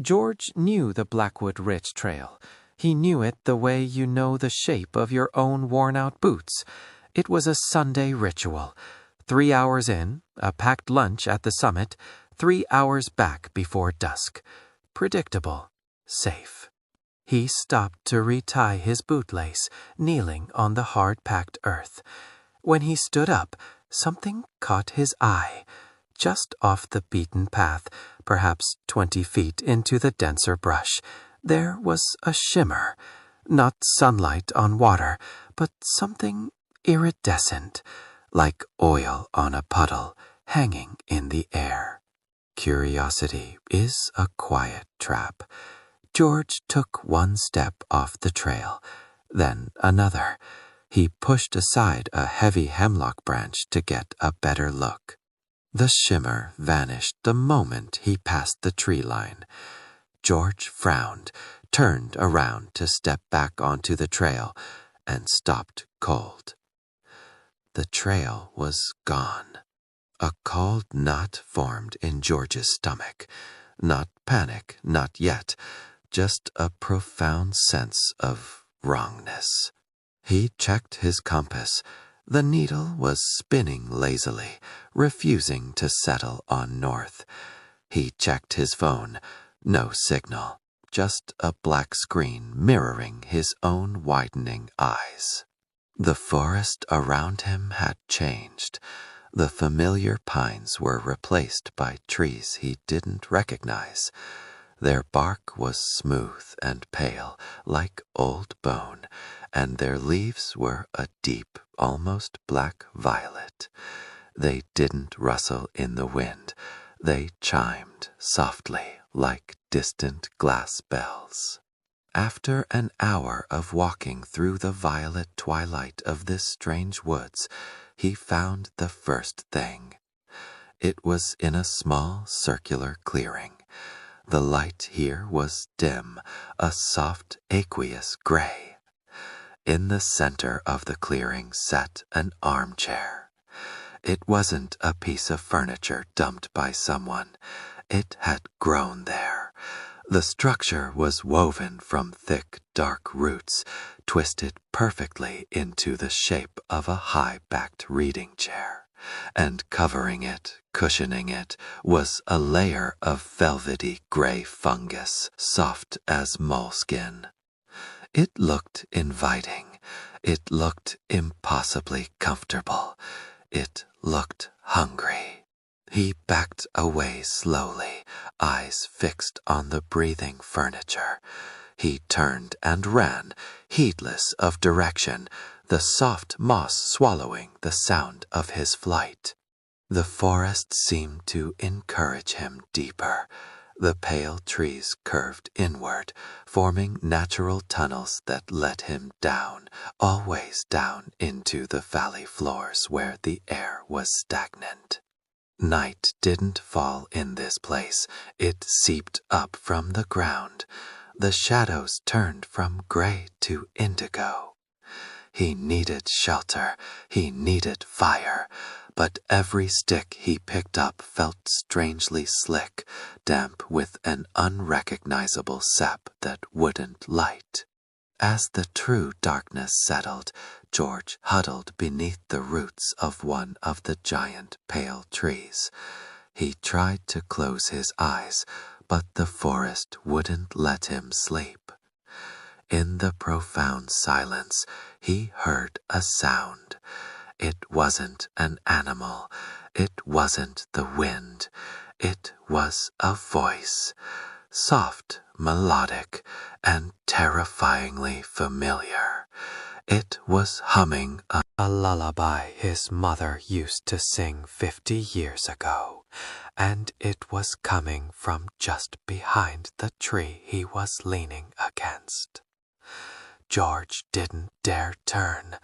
George knew the Blackwood Ridge Trail. He knew it the way you know the shape of your own worn-out boots. It was a Sunday ritual. 3 hours in, a packed lunch at the summit, 3 hours back before dusk. Predictable. Safe. He stopped to retie his bootlace, kneeling on the hard-packed earth. When he stood up, something caught his eye. Just off the beaten path, perhaps 20 feet into the denser brush, there was a shimmer. Not sunlight on water, but something iridescent, like oil on a puddle, hanging in the air. Curiosity is a quiet trap. George took one step off the trail, then another. He pushed aside a heavy hemlock branch to get a better look. The shimmer vanished the moment he passed the tree line. George frowned, turned around to step back onto the trail, and stopped cold. The trail was gone. A cold knot formed in George's stomach. Not panic, not yet, just a profound sense of wrongness. He checked his compass. The needle was spinning lazily, refusing to settle on north. He checked his phone. No signal, just a black screen mirroring his own widening eyes. The forest around him had changed. The familiar pines were replaced by trees he didn't recognize. Their bark was smooth and pale, like old bone, and their leaves were a deep, almost black violet. They didn't rustle in the wind. They chimed softly, like distant glass bells. After an hour of walking through the violet twilight of this strange woods, he found the first thing. It was in a small circular clearing. The light here was dim, a soft aqueous gray. In the center of the clearing sat an armchair. It wasn't a piece of furniture dumped by someone. It had grown there. The structure was woven from thick, dark roots, twisted perfectly into the shape of a high-backed reading chair. And covering it, cushioning it, was a layer of velvety gray fungus, soft as moleskin. It looked inviting. It looked impossibly comfortable. It looked hungry. He backed away slowly, eyes fixed on the breathing furniture. He turned and ran, heedless of direction, the soft moss swallowing the sound of his flight. The forest seemed to encourage him deeper. The pale trees curved inward, forming natural tunnels that led him down, always down into the valley floors where the air was stagnant. Night didn't fall in this place. It seeped up from the ground. The shadows turned from gray to indigo. He needed shelter. He needed fire. But every stick he picked up felt strangely slick, damp with an unrecognizable sap that wouldn't light. As the true darkness settled, George huddled beneath the roots of one of the giant pale trees. He tried to close his eyes, but the forest wouldn't let him sleep. In the profound silence, he heard a sound. It wasn't an animal. It wasn't the wind. It was a voice, soft, melodic, and terrifyingly familiar. It was humming a lullaby his mother used to sing 50 years ago, and it was coming from just behind the tree he was leaning against. George didn't dare turn.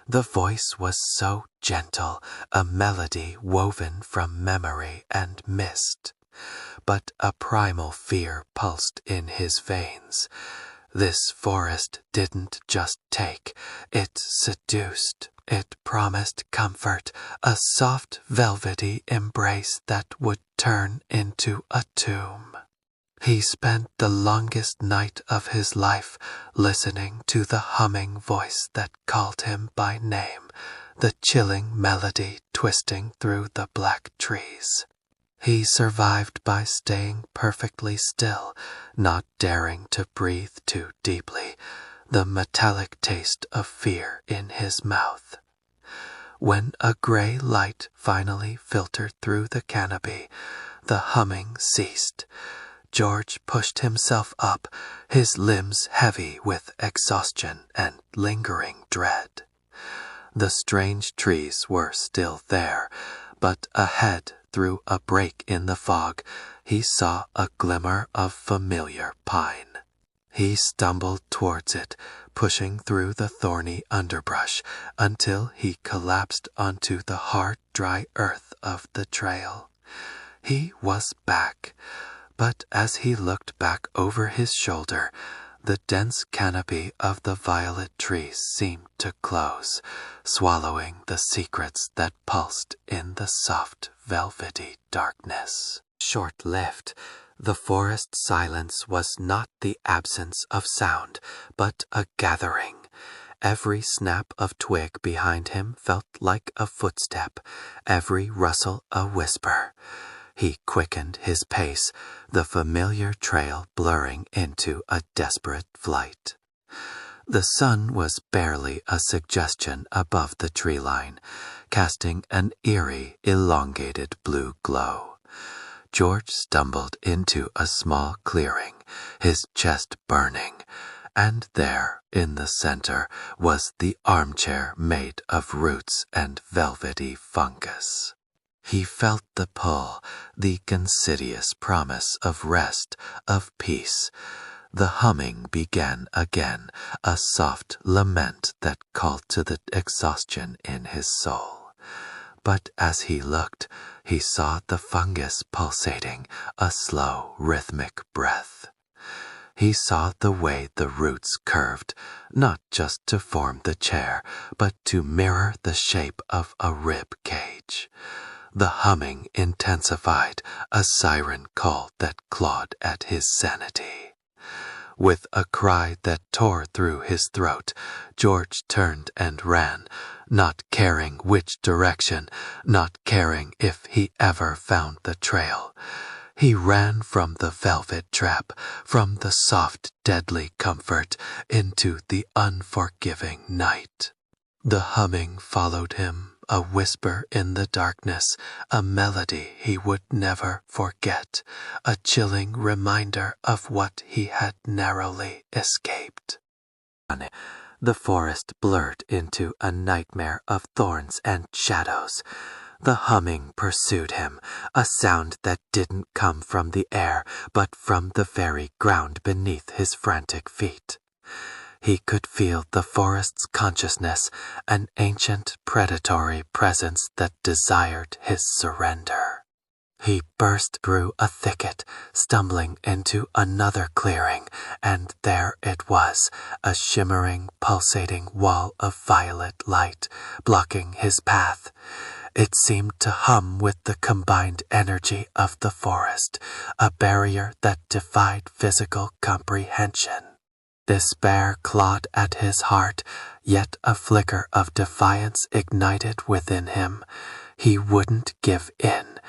The voice was so gentle, a melody woven from memory and mist. But a primal fear pulsed in his veins. This forest didn't just take, it seduced. It promised comfort, a soft, velvety embrace that would turn into a tomb. He spent the longest night of his life listening to the humming voice that called him by name, the chilling melody twisting through the black trees. He survived by staying perfectly still, not daring to breathe too deeply, the metallic taste of fear in his mouth. When a gray light finally filtered through the canopy, the humming ceased. George pushed himself up, his limbs heavy with exhaustion and lingering dread. The strange trees were still there, but ahead, through a break in the fog, he saw a glimmer of familiar pine. He stumbled towards it, pushing through the thorny underbrush until he collapsed onto the hard, dry earth of the trail. He was back. But as he looked back over his shoulder, the dense canopy of the violet trees seemed to close, swallowing the secrets that pulsed in the soft, velvety darkness. Short-lived, the forest silence was not the absence of sound, but a gathering. Every snap of twig behind him felt like a footstep, every rustle a whisper. He quickened his pace, the familiar trail blurring into a desperate flight. The sun was barely a suggestion above the tree line, casting an eerie, elongated blue glow. George stumbled into a small clearing, his chest burning, and there, in the center, was the armchair made of roots and velvety fungus. He felt the pull, the insidious promise of rest, of peace. The humming began again, a soft lament that called to the exhaustion in his soul. But as he looked, he saw the fungus pulsating, a slow, rhythmic breath. He saw the way the roots curved, not just to form the chair, but to mirror the shape of a rib cage. The humming intensified, a siren call that clawed at his sanity. With a cry that tore through his throat, George turned and ran, not caring which direction, not caring if he ever found the trail. He ran from the velvet trap, from the soft, deadly comfort, into the unforgiving night. The humming followed him, a whisper in the darkness, a melody he would never forget, a chilling reminder of what he had narrowly escaped. The forest blurred into a nightmare of thorns and shadows. The humming pursued him, a sound that didn't come from the air, but from the very ground beneath his frantic feet. He could feel the forest's consciousness, an ancient predatory presence that desired his surrender. He burst through a thicket, stumbling into another clearing, and there it was, a shimmering, pulsating wall of violet light, blocking his path. It seemed to hum with the combined energy of the forest, a barrier that defied physical comprehension. Despair clawed at his heart, yet a flicker of defiance ignited within him. He wouldn't give in.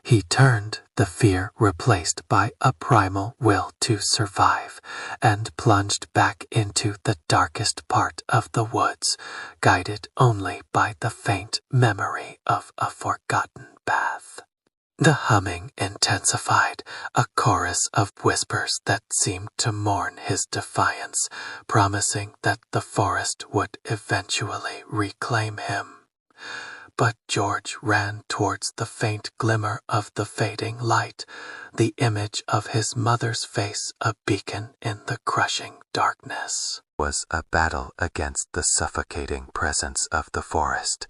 He turned, the fear replaced by a primal will to survive, and plunged back into the darkest part of the woods, guided only by the faint memory of a forgotten path. The humming intensified, a chorus of whispers that seemed to mourn his defiance, promising that the forest would eventually reclaim him. But George ran towards the faint glimmer of the fading light, the image of his mother's face a beacon in the crushing darkness. It was a battle against the suffocating presence of the forest.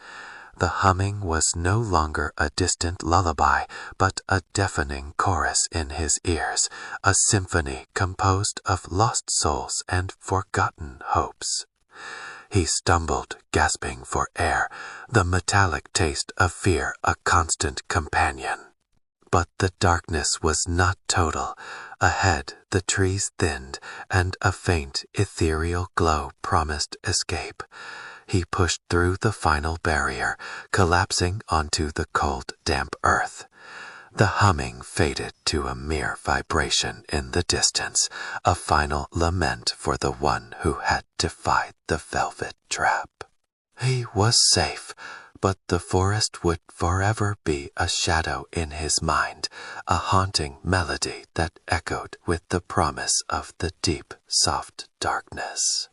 The humming was no longer a distant lullaby, but a deafening chorus in his ears, a symphony composed of lost souls and forgotten hopes. He stumbled, gasping for air, the metallic taste of fear a constant companion. But the darkness was not total. Ahead, the trees thinned, and a faint, ethereal glow promised escape. He pushed through the final barrier, collapsing onto the cold, damp earth. The humming faded to a mere vibration in the distance, a final lament for the one who had defied the velvet trap. He was safe, but the forest would forever be a shadow in his mind, a haunting melody that echoed with the promise of the deep, soft darkness.